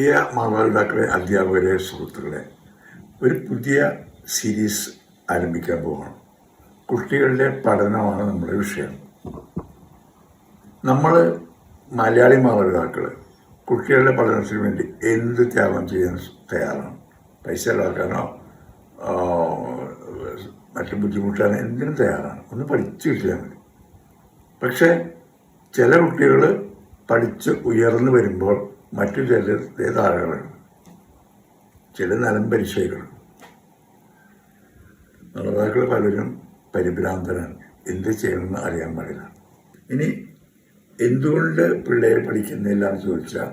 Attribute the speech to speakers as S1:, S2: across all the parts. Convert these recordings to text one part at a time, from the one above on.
S1: പ്രിയ മാതാപിതാക്കളെ, അധ്യാപകരെ, സുഹൃത്തുക്കളെ, ഒരു പുതിയ സീരീസ് ആരംഭിക്കാൻ പോവുകയാണ്. കുട്ടികളുടെ പഠനമാണ് നമ്മുടെ വിഷയം. നമ്മൾ മലയാളി മാതാപിതാക്കൾ കുട്ടികളുടെ പഠനത്തിന് വേണ്ടി എന്ത് ത്യാഗം ചെയ്യാൻ തയ്യാറാണ്. പൈസ ഉണ്ടാക്കാനോ മറ്റു ബുദ്ധിമുട്ടാനോ എന്തിനും തയ്യാറാണ്. ഒന്ന് പഠിച്ചു കിട്ടിയാൽ മതി. പക്ഷേ ചില കുട്ടികൾ പഠിച്ച് ഉയർന്നു വരുമ്പോൾ മറ്റു ചില താഴെകളുണ്ട്, ചില നിലം പരിശീലനം. മാതാപിതാക്കൾ പലരും പരിഭ്രാന്തരാണ്, എന്ത് ചെയ്യണമെന്ന് അറിയാൻ പാടില്ല. ഇനി എന്തുകൊണ്ട് പിള്ളേർ പഠിക്കുന്നില്ല എന്ന് ചോദിച്ചാൽ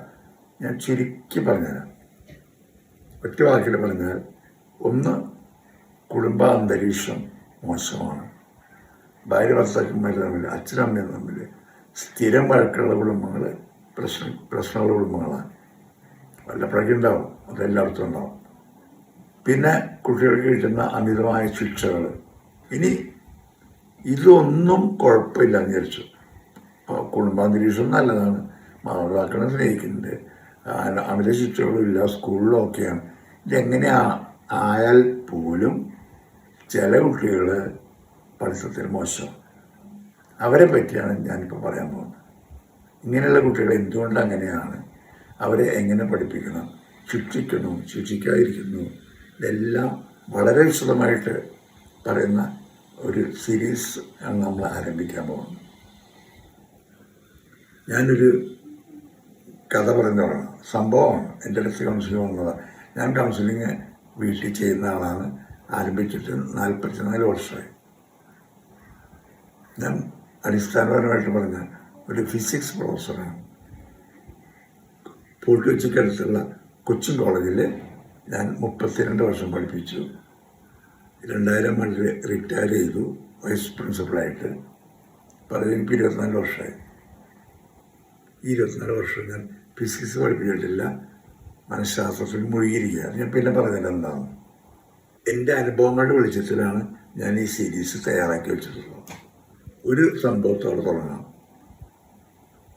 S1: ഞാൻ ചുരുക്കി പറഞ്ഞുതരാം. ഒറ്റ വാക്കിൽ പറഞ്ഞാൽ, ഒന്ന്, കുടുംബ അന്തരീക്ഷം മോശമാണ്. ഭാര്യ ഭർത്താക്കന്മാർ തമ്മിൽ, അച്ഛനമ്മയും തമ്മിൽ സ്ഥിരം വഴക്കുള്ള കുടുംബങ്ങൾ പ്രശ്നമുള്ള കുടുംബങ്ങളാണ്. വല്ലപ്പോഴൊക്കെ ഉണ്ടാവും, അതെല്ലായിടത്തും ഉണ്ടാവും. പിന്നെ കുട്ടികൾക്ക് കിട്ടുന്ന അമിതമായ ശിക്ഷകൾ. ഇനി ഇതൊന്നും കുഴപ്പമില്ല എന്ന് വിചാരിച്ചു. കുടുംബാന്തരീക്ഷം നല്ലതാണ്, മാതാപിതാക്കളെ സ്നേഹിക്കുന്നുണ്ട്, അമിത ശിക്ഷകളും ഇല്ല, സ്കൂളിലും ഒക്കെയാണ്. ഇതെങ്ങനെ ആയാൽ പോലും ചില കുട്ടികൾ പഠിത്തത്തിൽ മോശം. അവരെ പറ്റിയാണ് ഞാനിപ്പോൾ പറയാൻ പോകുന്നത്. ഇങ്ങനെയുള്ള കുട്ടികൾ എന്തുകൊണ്ട് അങ്ങനെയാണ്, അവരെ എങ്ങനെ പഠിപ്പിക്കണം, ശിക്ഷിക്കുന്നു, ശിക്ഷിക്കാതിരിക്കുന്നു, ഇതെല്ലാം വളരെ വിശദമായിട്ട് പറയുന്ന ഒരു സീരീസ് ആണ് നമ്മൾ ആരംഭിക്കാൻ പോകുന്നത്. ഞാനൊരു കഥ പറഞ്ഞു തുടങ്ങാം. സംഭവമാണ്, എൻ്റെ അടുത്ത് കൗൺസിലിംഗ് വന്നതാണ്. ഞാൻ കൗൺസിലിംഗ് വീട്ടിൽ ചെയ്യുന്ന ആളാണ്. ആരംഭിച്ചിട്ട് 44 വർഷമായി. ഞാൻ അടിസ്ഥാനപരമായിട്ട് പറഞ്ഞ ഒരു ഫിസിക്സ് പ്രൊഫസറാണ്. ഫോർട്ട് കൊച്ചിക്കടുത്തുള്ള കൊച്ചിൻ കോളേജിൽ ഞാൻ 32 വർഷം പഠിപ്പിച്ചു. 2000 റിട്ടയർ ചെയ്തു വൈസ് പ്രിൻസിപ്പളായിട്ട്. പറഞ്ഞ് എനിക്ക് 24 വർഷമായി. ഈ 24 വർഷം ഞാൻ ഫിസിക്സ് പഠിപ്പിച്ചിട്ടില്ല, മനഃശാസ്ത്രത്തിൽ മുഴുകിയിരിക്കുക. ഞാൻ പിന്നെ പറഞ്ഞത് എന്താണ്, എൻ്റെ അനുഭവങ്ങളുടെ വെളിച്ചത്തിലാണ് ഞാൻ ഈ സീരീസ് തയ്യാറാക്കി വെച്ചിട്ടുള്ളത്. ഒരു സംഭവത്തോടെ തുടങ്ങാം.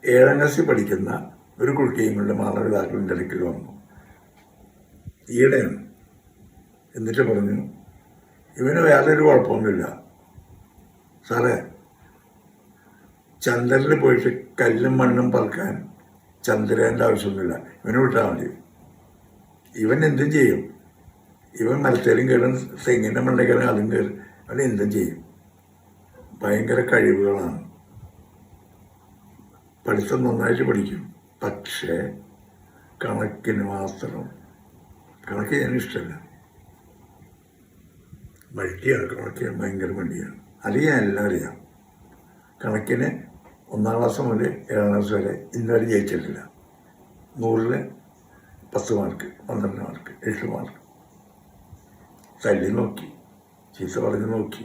S1: 7ാം ക്ലാസ്സിൽ പഠിക്കുന്ന ഒരു കുട്ടിയും കൊണ്ട് മാതാപിതാക്കളുടെ ഇടയ്ക്ക് വന്നു. ഈയിടെയാണ്. എന്നിട്ട് പറഞ്ഞു, ഇവന് വേറൊരു കുഴപ്പമൊന്നുമില്ല സാറേ, ചന്ദ്രനിൽ പോയിട്ട് കല്ലും മണ്ണും പറക്കാൻ ചന്ദ്രൻ്റെ ആവശ്യമൊന്നുമില്ല, ഇവനെ വിട്ടാൽ മതി. ഇവൻ എന്തും ചെയ്യും. ഇവൻ മരത്തേലും കയറും, തെങ്ങിൻ്റെ മണ്ടയ്ക്കലും അതും കയറും, അവൻ എന്തും ചെയ്യും. ഭയങ്കര കഴിവുകളാണ്. പഠിത്തം നന്നായിട്ട് പഠിക്കും. പക്ഷേ കണക്കിന് മാത്രം. കണക്ക് ഞാൻ ഇഷ്ടമല്ല, മടിയാണ്. കണക്ക് ഭയങ്കര മടിയാണ്. അറിയാം, എല്ലാം അറിയാം. കണക്കിന് 1ാം ക്ലാസ് മുതൽ 7ാം ക്ലാസ് വരെ ഇന്നുവരെ ജയിച്ചിട്ടില്ല. 100-ൽ 10 മാർക്ക്, 12 മാർക്ക്, 8 മാർക്ക്. തല്ലി നോക്കി, ചീത്ത പറഞ്ഞ് നോക്കി,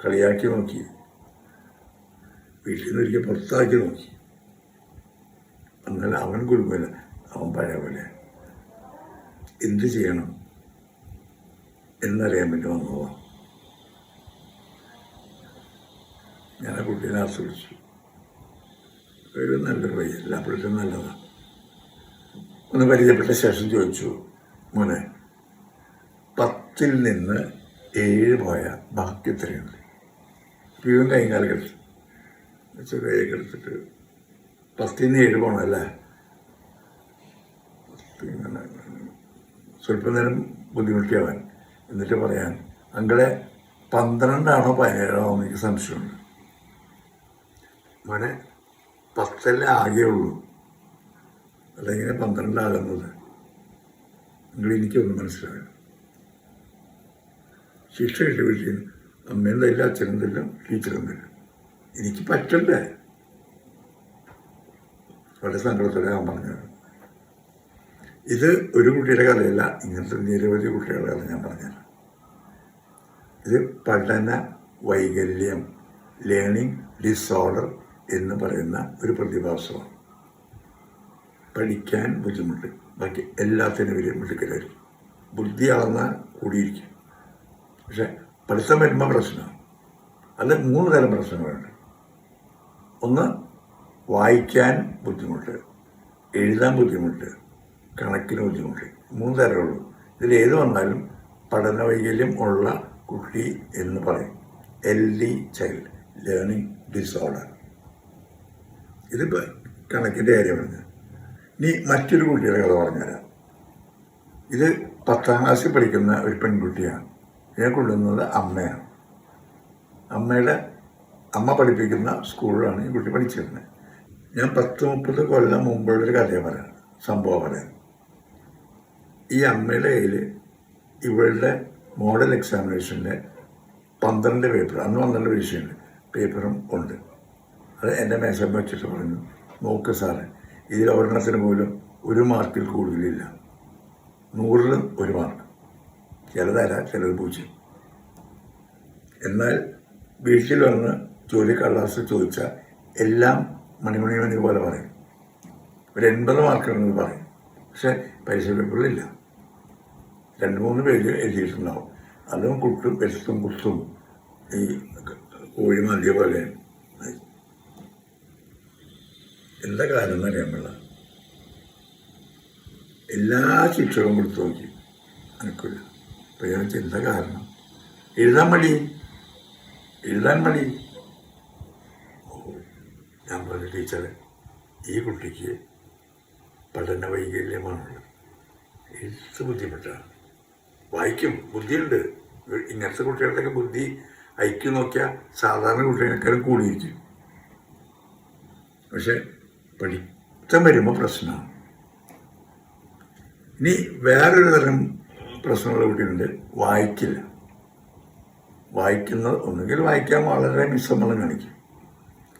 S1: കളിയാക്കി നോക്കി, വീട്ടിൽ നിന്ന് ഒരിക്കൽ പുറത്താക്കി നോക്കി. എന്നാൽ അവൻ കുടുംബമില്ല, അവൻ പഴയ പോലെ. എന്ത് ചെയ്യണം എന്നറിയാൻ വേണ്ടി വന്നതാണ്. ഞാൻ ആ കുട്ടീനെ ആസ്വദിച്ചു. ഒരു നല്ലൊരു പയ്യൻ, എല്ലാപ്പോഴും നല്ലതാണ്. ഒന്ന് പരിചയപ്പെട്ട ശേഷം ചോദിച്ചു, മോനെ 10ൽ നിന്ന് 7 പോയാൽ ബാക്കി എത്രയുണ്ട്? ഇവൻ കൈകാലം എടുത്തു വെച്ച് കൈയൊക്കെ എടുത്തിട്ട് 10ൽ നിന്ന് 7 പോകണമല്ലേ? പിന്നെ സ്വല്പം നേരം ബുദ്ധിമുട്ടിയവൻ. എന്നിട്ട് പറയാൻ, അങ്ങളെ 12ആണോ 17ആണോ എനിക്ക് സംശയമുണ്ട്. മോനെ 10 ആകെ ഉള്ളൂ, അല്ലെങ്കിൽ 12 നിങ്ങൾ എനിക്കൊന്നും മനസ്സിലാവില്ല. ശിക്ഷ കിട്ടി വീട്ടിൽ അമ്മയും തരില്ല, അച്ഛനും തരില്ല, ടീച്ചറും തരില്ല. എനിക്ക് പറ്റണ്ടേ? വളരെ സങ്കടത്തോടെ ഞാൻ പറഞ്ഞത്. ഇത് ഒരു കുട്ടിയുടെ കഥയല്ല, ഇങ്ങനത്തെ നിരവധി കുട്ടികളുടെ കഥ ഞാൻ പറഞ്ഞത്. ഇത് പഠന വൈകല്യം, ലേണിംഗ് ഡിസോർഡർ എന്ന് പറയുന്ന ഒരു പ്രതിഭാസമാണ്. പഠിക്കാൻ ബുദ്ധിമുട്ട്, ബാക്കി എല്ലാത്തിനും വലിയ മിടുക്കലായിരിക്കും. ബുദ്ധി അളന്നാൽ കൂടിയിരിക്കും. പക്ഷെ പഠിത്തം വരുമ്പോൾ പ്രശ്നമാണ്. അത് 3 തരം പ്രശ്നങ്ങളുണ്ട്. ഒന്ന്, വായിക്കാൻ ബുദ്ധിമുട്ട്, എഴുതാൻ ബുദ്ധിമുട്ട്, കണക്കിന് ബുദ്ധിമുട്ട്. 3 തരമുള്ളൂ. ഇതിലേത് വന്നാലും പഠന വൈകല്യം ഉള്ള കുട്ടി എന്ന് പറയും. LD child, learning disorder. ഇതിപ്പോൾ കണക്കിൻ്റെ കാര്യമാണ്. ഇനി മറ്റൊരു കുട്ടിയുടെ കഥ പറഞ്ഞുതരാം. ഇത് 10ാം ക്ലാസ്സിൽ പഠിക്കുന്ന ഒരു പെൺകുട്ടിയാണ്. ഇതിനെ കൊണ്ടുവന്നത് അമ്മയാണ്. അമ്മ പഠിപ്പിക്കുന്ന സ്കൂളിലാണ് ഈ കുട്ടി പഠിച്ചിരുന്നത്. ഞാൻ 10-30 കൊല്ലം മുമ്പുള്ളൊരു കഥയെ പറയാം, സംഭവം പറയാം. ഈ അമ്മയുടെ കയ്യിൽ ഇവളുടെ മോഡൽ എക്സാമിനേഷൻ്റെ 12 പേപ്പർ, അന്ന് 12 പരീക്ഷയുണ്ട്, പേപ്പറും ഉണ്ട്. അത് എൻ്റെ മേശം വെച്ചിട്ട് പറഞ്ഞു, നോക്ക് സാറേ, ഇതിൽ ഒരെണ്ണത്തിന് പോലും 1 മാർക്കിൽ കൂടുതലില്ല. 100-ൽ 1 മാർക്ക്. ചിലതര, ചിലത് 0. എന്നാൽ വീട്ടിൽ വന്ന് ജോലി കടലാസ് ചോദിച്ചാൽ എല്ലാം മണി പോലെ പറയും. ഒരു 80 മാർക്കുണ്ടെന്ന് പറയും. പക്ഷെ പരീക്ഷ പേപ്പറിലില്ല. 2-3 പേര് എഴുതിയിട്ടുണ്ടാവും. അതും വെട്ടും കുത്തും ഈ കോഴി മതിയ പോലെ. എന്താ കാരണം എന്നറിയാൻ പാടില്ല. എല്ലാ ശിക്ഷകളും കൊടുത്തു നോക്കി, എനിക്കില്ല. അപ്പോൾ ഞാൻ എന്താ കാരണം? എഴുതാൻ മടി. ഞാൻ പറഞ്ഞു, ടീച്ചറെ, ഈ കുട്ടിക്ക് പഠന വൈകല്യമാണുള്ളത്. എഴുത്ത് ബുദ്ധിമുട്ടാണ്. വായിക്കും, ബുദ്ധിയുണ്ട്. ഇങ്ങനത്തെ കുട്ടികളുടെയൊക്കെ ബുദ്ധി ഐക്യം നോക്കിയാൽ സാധാരണ കുട്ടികളെക്കാളും കൂടിയിരിക്കും. പക്ഷെ പഠിത്തം വരുമ്പോൾ പ്രശ്നമാണ്. ഇനി വേറൊരു തരം പ്രശ്നമുള്ള കുട്ടിയുണ്ട്, വായിക്കുന്നത് ഒന്നുകിൽ വായിക്കാൻ വളരെ വിസമ്മതം കാണിക്കും,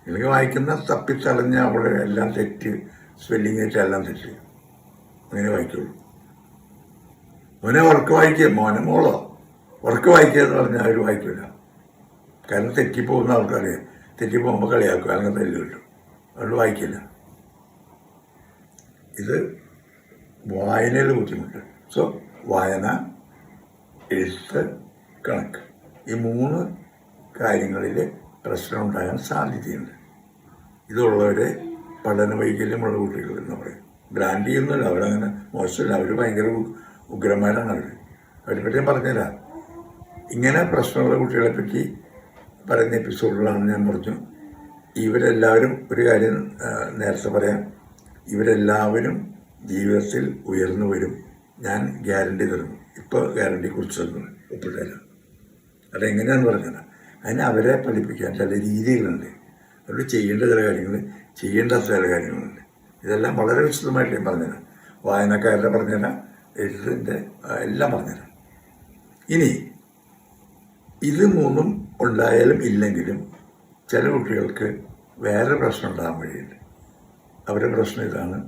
S1: അല്ലെങ്കിൽ വായിക്കുന്ന തപ്പിത്തടഞ്ഞ് അവിടെ എല്ലാം തെറ്റ്, സ്പെല്ലിങ് തെറ്റ് എല്ലാം തെറ്റ്, അങ്ങനെ വായിക്കുള്ളൂ. മോനെ ഉറക്കെ വായിക്കുക എന്ന് പറഞ്ഞാൽ അവർ വായിക്കില്ല. കാരണം തെറ്റിപ്പോകുന്ന ആൾക്കറിയാം, തെറ്റിപ്പോകുമ്പോൾ കളിയാക്കും, അല്ലെങ്കിൽ തല്ല് കിട്ടും. അതുകൊണ്ട് വായിക്കില്ല. ഇത് വായനയിൽ ബുദ്ധിമുട്ട്. സോ വായന, എഴുത്ത്, കണക്ക്, ഈ 3 കാര്യങ്ങളിൽ പ്രശ്നം ഉണ്ടാകാൻ സാധ്യതയുണ്ട്. ഇതുള്ളവരെ പഠന വൈകല്യമുള്ള കുട്ടികൾ എന്ന് പറയും. ബ്രാൻഡ് ചെയ്യുന്നില്ല, അവരങ്ങനെ മോശമില്ല, അവർ ഭയങ്കര ഉഗ്രന്മാരാണ്. അവരെ പറ്റി ഞാൻ പറഞ്ഞുതരാം. ഇങ്ങനെ പ്രശ്നമുള്ള കുട്ടികളെ പറ്റി പറയുന്ന എപ്പിസോഡിലാണ് ഞാൻ പറഞ്ഞു, ഇവരെല്ലാവരും ഒരു കാര്യം നേരത്തെ പറയാം, ഇവരെല്ലാവരും ജീവിതത്തിൽ ഉയർന്നു വരും. ഞാൻ ഗ്യാരണ്ടി തരും. ഇപ്പോൾ ഗ്യാരണ്ടി കുറിച്ച് ഒപ്പിട്ടുതരാം. അതെങ്ങനെയാണെന്ന് പറഞ്ഞാൽ അതിന് അവരെ പഠിപ്പിക്കാൻ ചില രീതികളുണ്ട്. അവർ ചെയ്യേണ്ട ചില കാര്യങ്ങൾ, ചെയ്യേണ്ടാത്ത ചില കാര്യങ്ങളുണ്ട്. ഇതെല്ലാം വളരെ വിശദമായിട്ട് ഞാൻ പറഞ്ഞുതരാം. വായനക്കാരുടെ പറഞ്ഞുതരാം, എഴുത്തിൻ്റെ എല്ലാം പറഞ്ഞുതരാം. ഇനി ഇത് 3 ഉണ്ടായാലും ഇല്ലെങ്കിലും ചില കുട്ടികൾക്ക് വേറെ പ്രശ്നം ഉണ്ടാകാൻ വഴിയുണ്ട്. അവരുടെ പ്രശ്നം ഇതാണ്: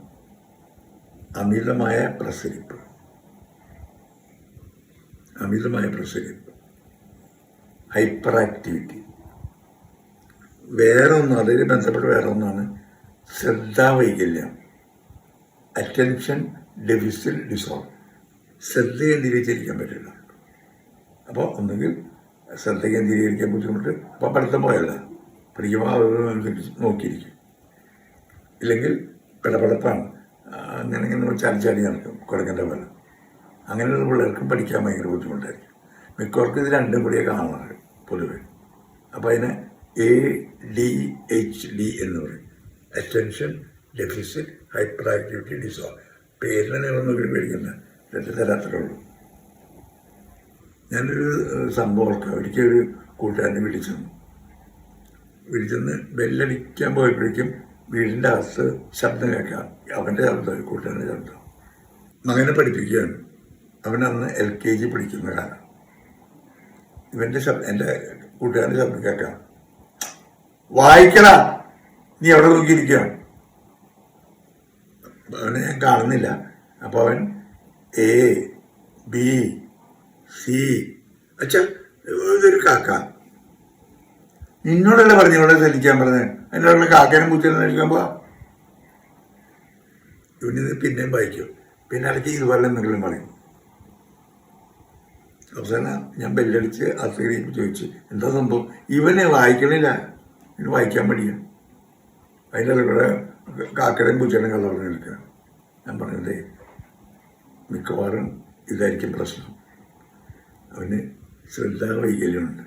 S1: അമിതമായ പ്രസരിപ്പ്, ഹൈപ്പർ ആക്ടിവിറ്റി. അതിൽ ബന്ധപ്പെട്ട് വേറെ ഒന്നാണ് ശ്രദ്ധാവൈകല്യം, അറ്റൻഷൻ ഡെഫിസിറ്റ് ഡിസോർഡർ. ശ്രദ്ധ കേന്ദ്രീകരിച്ചിരിക്കാൻ പറ്റില്ല. അപ്പോൾ ഒന്നുകിൽ ശ്രദ്ധ കേന്ദ്രീകരിക്കാൻ ബുദ്ധിമുട്ട്, അപ്പോൾ പഠിത്തം പോയല്ല, പഠിക്കുമ്പോൾ അവർ നോക്കിയിരിക്കും. ഇല്ലെങ്കിൽ പിടപെടപ്പാണ്, അങ്ങനെ ചാടി നടക്കും, കുരങ്ങൻ്റെ പോലെ. അങ്ങനെയുള്ള പിള്ളേർക്കും പഠിക്കാൻ ഭയങ്കര ബുദ്ധിമുട്ടായിരിക്കും. മിക്കവർക്കും ഇത് രണ്ടും കൂടിയേ കാണുന്നത് പൊതുവെ. അപ്പോൾ അതിന് ADHD എന്ന് പറയും, attention deficit hyper activity disorder. പേരിനെ ഒന്നും പേടിക്കുന്ന 2 തരത്തിലേ ഉള്ളൂ. ഞാനൊരു സംഭവം ഓർക്കാം. ഒരിക്കലൊരു കൂട്ടുകാരനെ വിളിച്ചെന്ന് ബെല്ലടിക്കാൻ പോയപ്പോഴേക്കും വീടിൻ്റെ അകത്ത് ശബ്ദം കേൾക്കാം. അവൻ്റെ ശബ്ദം, കൂട്ടുകാരൻ്റെ ശബ്ദം. മകനെ പഠിപ്പിക്കുകയാണ്. അവനന്ന് LKG പഠിക്കുന്ന കാലം. എൻ്റെ കൂട്ടുകാരൻ്റെ ശബ്ദം കേൾക്കാം, വായിക്കടാ, നീ എവിടെ നോക്കിയിരിക്കുകയാണ്. അവനെ ഞാൻ കാണുന്നില്ല. അപ്പോൾ അവൻ ABC, അച്ഛാ ഇതൊരു കാക്ക. നിന്നോടല്ലേ പറഞ്ഞു ഇവിടെ ചലിക്കാൻ പറഞ്ഞത്, അതിൻ്റെ ഉള്ള കാക്കേനെ പൂച്ചനെ കഴിക്കാൻ പോവാ. ഇവനിത് പിന്നെയും വായിക്കും. പിന്നെ ഇടയ്ക്ക് ഇതുപോലെ എന്തെങ്കിലും പറയും. അവസാനം ഞാൻ ബെല്ലടിച്ച് അസീറി ചോദിച്ചു, എന്താ സംഭവം? ഇവനെ വായിക്കണില്ല, ഇവന് വായിക്കാൻ മടിയ. അതിൻ്റെ കൂടെ കാക്കടയും പൂച്ചടയും കഥ പറഞ്ഞു നിൽക്കുക. ഞാൻ പറഞ്ഞതേ, മിക്കവാറും ഇതായിരിക്കും പ്രശ്നം. അവന് ശ്രദ്ധാവൈകല്യമുണ്ട്,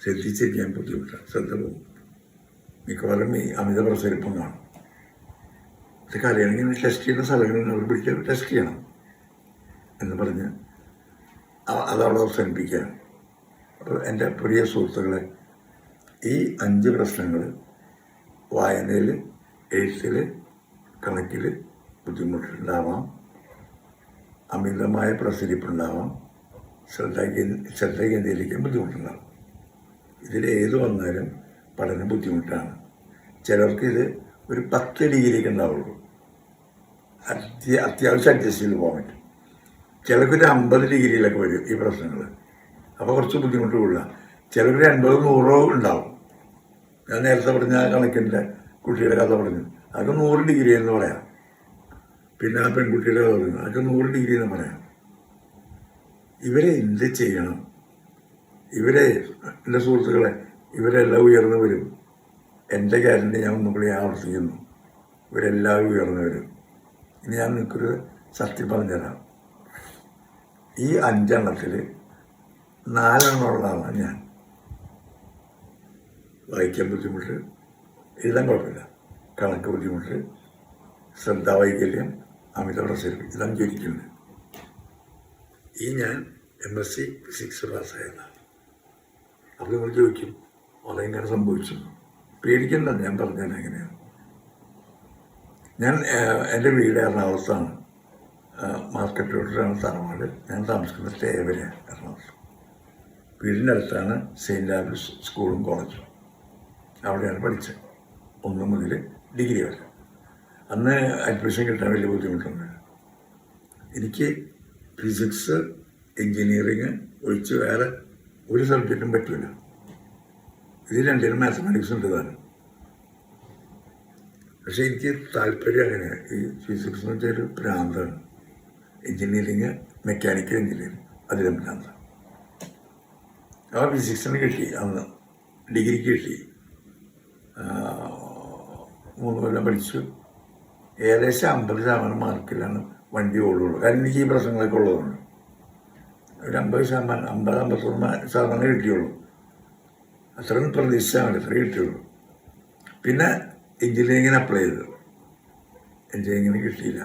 S1: ശ്രദ്ധിച്ചിരിക്കാൻ ബുദ്ധിമുട്ടാണ്, ശ്രദ്ധ പോകും. മിക്കവാറും ഈ അമിത പ്രസരിപ്പം കാണും. ഇതൊക്കെ അറിയണമെങ്കിൽ ടെസ്റ്റ് ചെയ്യുന്ന സ്ഥലങ്ങളിൽ അവർ പിടിച്ച് ടെസ്റ്റ് ചെയ്യണം എന്ന് പറഞ്ഞ് അതവിടെ അവസാനിപ്പിക്കുകയാണ്. അപ്പോൾ എൻ്റെ പ്രിയ സുഹൃത്തുക്കളെ, ഈ 5 പ്രശ്നങ്ങൾ വായനയിൽ, എഴുത്തിൽ, കണക്കിൽ ബുദ്ധിമുട്ടുണ്ടാവാം, അമിതമായ പ്രസരിപ്പുണ്ടാവാം, ശ്രദ്ധ കേന്ദ്രീകരിക്കാൻ ബുദ്ധിമുട്ടുണ്ടാകും. ഇതിലേത് വന്നാലും പഠനം ബുദ്ധിമുട്ടാണ്. ചിലർക്കിത് ഒരു 10 ഡിഗ്രിക്ക് ഉണ്ടാവുള്ളൂ, അത്യാവശ്യം അഡ്ജസ്റ്റ് ചെയ്ത് പോകാൻ പറ്റും. ചിലർക്കൊരു 50 ഡിഗ്രിയിലൊക്കെ വരും ഈ പ്രശ്നങ്ങൾ. അപ്പോൾ കുറച്ച് ബുദ്ധിമുട്ട് കൊള്ളുക. ചിലർക്ക് 80-100 ഉണ്ടാവും. ഞാൻ നേരത്തെ പറഞ്ഞ കണക്കിൻ്റെ കുട്ടിയുടെ കഥ പറഞ്ഞു, അതൊക്കെ 100 ഡിഗ്രി എന്ന് പറയാം. പിന്നെ ആ പെൺകുട്ടിയുടെ കഥ പറഞ്ഞു, അതൊക്കെ 100 ഡിഗ്രി എന്ന് പറയാം. ഇവരെ എന്ത് ചെയ്യണം? എൻ്റെ സുഹൃത്തുക്കളെ, ഇവരെല്ലാം ഉയർന്നു വരും. എൻ്റെ ഗ്യാരണ്ടി ഞാൻ ഒന്നും കൂടി ആവർത്തിക്കുന്നു, ഇവരെല്ലാവരും ഉയർന്നു വരും. ഇനി ഞാൻ നിങ്ങൾക്കൊരു സത്യം പറഞ്ഞുതരാം. ഈ 5 എണ്ണത്തിൽ 4 എണ്ണമുള്ളതാണ് ഞാൻ. വായിക്കാൻ ബുദ്ധിമുട്ട്, എഴുതാൻ കുഴപ്പമില്ല, കണക്ക് ബുദ്ധിമുട്ട്, ശ്രദ്ധാവൈകല്യം, അമിത പ്രസരിപ്പ്, ഇതാണ് ജനിക്കുന്നത്. ഈ ഞാൻ MSc ഫിസിക്സ് പാസ്സായതാണ്. അപ്പോൾ നിങ്ങൾ ചോദിക്കും, അതെങ്ങനെ സംഭവിച്ചു? പേടിക്കണ്ട, ഞാൻ പറഞ്ഞാൽ എങ്ങനെയാണ്. എൻ്റെ വീട് എറണാകുളത്താണ്, മാർക്കറ്റ് റോഡിലാണ് തറവാട്. ഞാൻ താമസിക്കുന്നത് തേവരയാണ്, എറണാകുളത്ത്. വീടിൻ്റെ അടുത്താണ് സെയിൻറ്റ് ആൽബർട്ട്സ് സ്കൂളും കോളേജും. അവിടെയാണ് പഠിച്ചത്, 1 മുതൽ ഡിഗ്രി വരെ. അന്ന് അഡ്മിഷൻ കിട്ടാൻ വലിയ ബുദ്ധിമുട്ടൊന്നുമില്ല. എനിക്ക് ഫിസിക്സ്, എൻജിനീയറിങ് ഒഴിച്ച് വേറെ ഒരു സബ്ജക്റ്റും പറ്റില്ല. ഇത് രണ്ടിനും മാത്തമാറ്റിക്സ് ഉണ്ട് താനും. പക്ഷേ എനിക്ക് താല്പര്യം അങ്ങനെയാണ്. ഈ ഫിസിക്സ് എന്ന് വെച്ചാൽ ഒരു ഭ്രാന്താണ്. എൻജിനീയറിങ്, മെക്കാനിക്കൽ എൻജിനീയറിങ്, അതിലും ഭ്രാന്താണ്. ആ ഫിസിക്സിന് കിട്ടി, അന്ന് ഡിഗ്രിക്ക് കിട്ടി. 3 കൊല്ലം പഠിച്ചു. ഏകദേശം 50% മാർക്കിലാണ് വണ്ടി ഓടുള്ളൂ. കാരണം എനിക്ക് ഈ പ്രശ്നങ്ങളൊക്കെ ഉള്ളതുകൊണ്ട് ഒരു 50-51% കിട്ടിയുള്ളൂ. അത്രയും പ്രതീക്ഷിച്ചാൽ മതി, അത്രയും കിട്ടിയുള്ളൂ. പിന്നെ എൻജിനീയറിങ്ങിന് അപ്ലൈ ചെയ്തു. എൻജിനീയറിങ്ങിന് കിട്ടിയില്ല,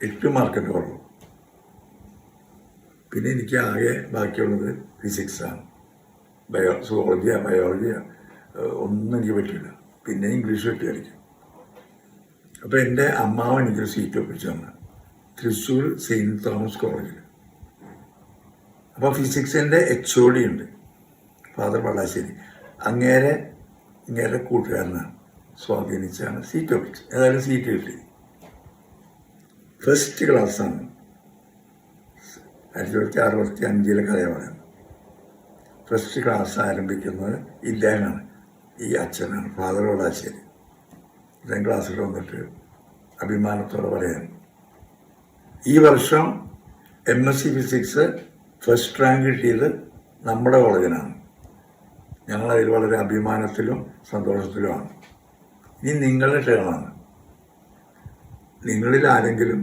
S1: 8 മാർക്കിൻ്റെ കുറവ്. പിന്നെ എനിക്ക് ആകെ ബാക്കിയുള്ളത് ഫിസിക്സാണ്. സുവോളജിയോ ബയോളജിയോ ഒന്നും എനിക്ക് പറ്റില്ല. പിന്നെ ഇംഗ്ലീഷ് പറ്റുമായിരിക്കും. അപ്പോൾ എൻ്റെ അമ്മാവൻ എനിക്കൊരു സീറ്റ് ഒപ്പിച്ചു തന്നു, തൃശ്ശൂർ സെയിൻറ്റ് തോമസ് കോളേജിൽ. അപ്പോൾ ഫിസിക്സിൻ്റെ HOD ഉണ്ട്, ഫാദർ പള്ളാശ്ശേരി. അങ്ങേരെ കൂട്ടുകാരനാണ്, സ്വാധീനിച്ചാണ് സീറ്റ് ഒപ്പിച്ചത്. ഏതായാലും സീറ്റ് കിട്ടി. ഫസ്റ്റ് ക്ലാസ്സാണ്, 1965 കഥയാണ്. ഫസ്റ്റ് ക്ലാസ് ആരംഭിക്കുന്നത് ഇദ്ദേഹമാണ്, ഈ അച്ഛനാണ്, ഫാദർ പള്ളാശ്ശേരി. ഇദ്ദേഹം ക്ലാസ്സിൽ വന്നിട്ട് അഭിമാനത്തോടെ പറയാൻ, ഈ വർഷം MSc ഫിസിക്സ് ഫസ്റ്റ് റാങ്ക് കിട്ടിയത് നമ്മുടെ കോളേജിനാണ്. ഞങ്ങളതിൽ വളരെ അഭിമാനത്തിലും സന്തോഷത്തിലുമാണ്. ഇനി നിങ്ങളുടെ ടേണാണ്. നിങ്ങളിൽ ആരെങ്കിലും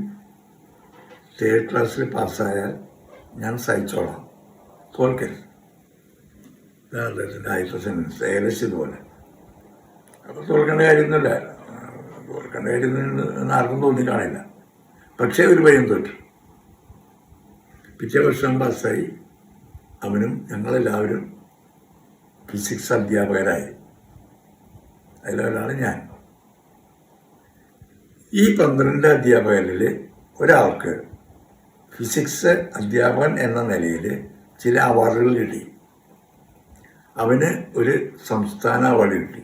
S1: 3rd ക്ലാസ്സിൽ പാസ്സായാൽ ഞാൻ സഹിച്ചോളാം, തോൽക്കരുത്. ആദ്യത്തെ സെൻറ്റൻസ് ഏകദേശം ഇതുപോലെ. അപ്പോൾ തോൽക്കേണ്ട കാര്യമൊന്നുമില്ല, തോൽക്കേണ്ട കാര്യം ആർക്കും തോന്നിക്കാണില്ല. പക്ഷേ ഒരു ഭയം തോറ്റു. പിറ്റേ വർഷം പാസ്സായി. അവനും ഞങ്ങളെല്ലാവരും ഫിസിക്സ് അധ്യാപകരായി. അതിലൊരാളാണ് ഞാൻ. ഈ 12 അധ്യാപകരിൽ ഒരാൾക്ക് ഫിസിക്സ് അധ്യാപകൻ എന്ന നിലയിൽ ചില അവാർഡുകൾ കിട്ടി. അവന് ഒരു സംസ്ഥാന അവാർഡ് കിട്ടി,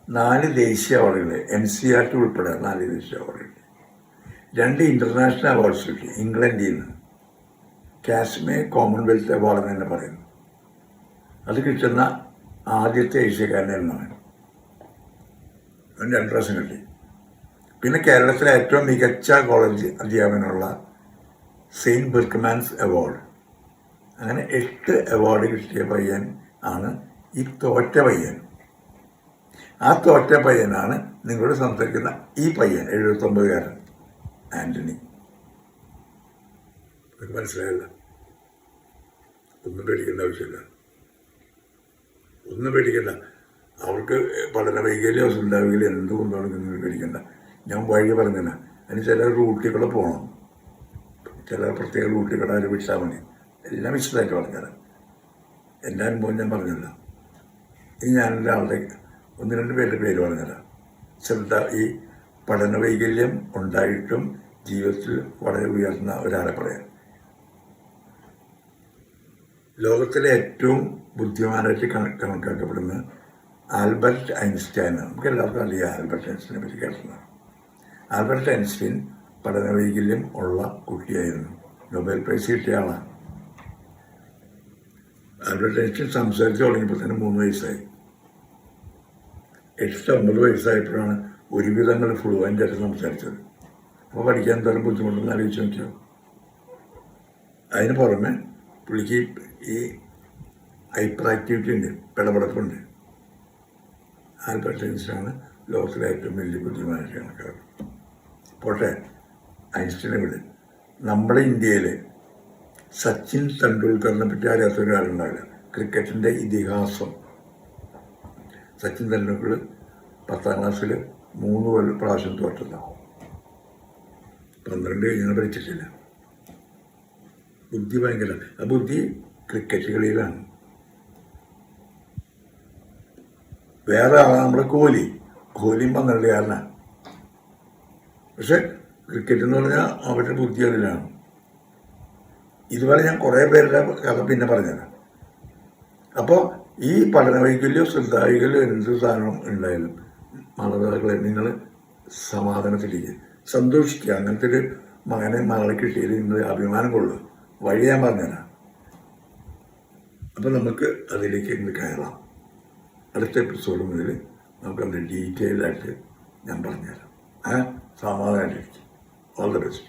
S1: 4 ദേശീയ അവാർഡുകൾ, NCERT ഉൾപ്പെടെ 4 ദേശീയ അവാർഡ് കിട്ടി, 2 ഇൻ്റർനാഷണൽ അവാർഡ്സ് കിട്ടി. ഇംഗ്ലണ്ടിൽ നിന്ന് കാശ്മീർ കോമൺവെൽത്ത് അവാർഡ് എന്ന് തന്നെ പറയുന്നു. അത് കിട്ടുന്ന ആദ്യത്തെ ഏഷ്യക്കാരനായിരുന്നു അവൻ. 2 പ്രാവശ്യം കിട്ടി. പിന്നെ കേരളത്തിലെ ഏറ്റവും മികച്ച കോളേജ് അധ്യാപകനുള്ള സെയിൻറ്റ് ബെർക്ക്മാൻസ് അവാർഡ്. അങ്ങനെ 8 അവാർഡ് കിട്ടിയ പയ്യൻ ആണ് ഈ തോറ്റ പയ്യൻ. ആ തോറ്റ പയ്യനാണ് നിങ്ങളോട് സംസാരിക്കുന്ന ഈ പയ്യൻ, 79കാരൻ. ആൻ്റണി. അത് മനസ്സിലായല്ല. ഒന്നും പേടിക്കേണ്ട ആവശ്യമില്ല, ഒന്നും പേടിക്കണ്ട. അവർക്ക് പഠന വൈകല്യം ഉണ്ടാവുകയിൽ എന്തുകൊണ്ടാണ് നിങ്ങൾ പേടിക്കണ്ട. ഞാൻ വഴി പറഞ്ഞില്ല. അതിന് ചില റൂട്ടിൽ പോകണം, ചില പ്രത്യേക റൂട്ടിൽ അതിൽ വിട്ടാൽ മതി. എല്ലാം വിശദമായിട്ട് പറഞ്ഞുതരാം. എൻ്റെ അനുഭവം ഞാൻ പറഞ്ഞില്ല. ഇനി ഞാനൊരാളുടെ 1-2 പേരുടെ പേര് പറഞ്ഞുതരാം. ശ്രദ്ധ, ഈ പഠന വൈകല്യം ഉണ്ടായിട്ടും ജീവിതത്തിൽ വളരെ ഉയർന്ന ഒരാളെ പറയാം. ലോകത്തിലെ ഏറ്റവും ബുദ്ധിമാനായിട്ട് കണക്കാക്കപ്പെടുന്ന ആൽബർട്ട് ഐൻസ്റ്റൈനാണ്. നമുക്ക് എല്ലാവർക്കും അറിയാം ആൽബർട്ട് ഐൻസ്റ്റൈനെ പറ്റി കേൾക്കുന്നത്. ആൽബർട്ട് ഐൻസ്റ്റൈൻ പഠന വൈകല്യം ഉള്ള കുട്ടിയായിരുന്നു. നൊബേൽ പ്രൈസ് കിട്ടിയ ആളാണ്. ആൽബർട്ട് ഐൻസ്റ്റൈൻ സംസാരിച്ച് തുടങ്ങിയപ്പോൾ തന്നെ 3 വയസ്സായി. 8-9 വയസ്സായപ്പോഴാണ് ഒരുവിധങ്ങൾ ഫ്ലുവൻ്റായിട്ട് സംസാരിച്ചത്. അപ്പോൾ പഠിക്കാൻ എന്തോരം ബുദ്ധിമുട്ടെന്ന് ആലോചിച്ച് നോക്കിയോ. അതിന് പുറമെ പുള്ളിക്ക് ഈ ഹൈപ്പർ ആക്ടിവിറ്റി ഉണ്ട്, പിടപെടപ്പുണ്ട്. ആൽബർട്ട് ഐൻസ്റ്റൈനാണ് ലോകത്തിലെ ഏറ്റവും വലിയ ബുദ്ധിമാനായിട്ട് കണക്കാക്കുന്നത്. പോട്ടെ, ഐൻസ്റ്റൈനെ വിട്. നമ്മുടെ ഇന്ത്യയിൽ സച്ചിൻ തെണ്ടുൽക്കറിനെ പറ്റി അറിയാത്ത ഒരാളുണ്ടാവില്ല. ക്രിക്കറ്റിൻ്റെ ഇതിഹാസം. സച്ചിൻ തെണ്ടുൽക്കർ 10ാം ക്ലാസ്സിൽ 3 പ്രാവശ്യം തോറ്റതാണ്. 12 കഴിഞ്ഞാൽ പഠിച്ചിട്ടില്ല. ബുദ്ധി ഭയങ്കര. ആ ബുദ്ധി ക്രിക്കറ്റ് കളിയിലാണ്. വേറെ ആളാണ് നമ്മുടെ കോഹ്ലിയും 12കാരനാണ്. പക്ഷെ ക്രിക്കറ്റ് എന്ന് പറഞ്ഞാൽ അവരുടെ ബുദ്ധി അതിലാണ്. ഇതുവരെ ഞാൻ കുറേ പേരുടെ കഥ പിന്നെ പറഞ്ഞുതരാം. അപ്പോൾ ഈ പഠന വൈകല്യം, ശ്രദ്ധാവൈകല്യം, എന്ത് സാധനം ഉണ്ടായാലും മാതാപിതാക്കളെ നിങ്ങൾ സമാധാനത്തിലേക്ക് സന്തോഷിക്കുക. അങ്ങനത്തെ ഒരു മകളെ കിട്ടിയതിൽ നിങ്ങൾ അഭിമാനം കൊള്ളുക. വഴി ഞാൻ പറഞ്ഞുതരാം. അപ്പോൾ നമുക്ക് അതിലേക്ക് ഇന്ന് കയറാം. അടുത്ത എപ്പിസോഡ് മുതൽ നമുക്കത് ഡീറ്റെയിലായിട്ട് ഞാൻ പറഞ്ഞുതരാം. സമാധാനമായിട്ടിരിക്കും. All the best.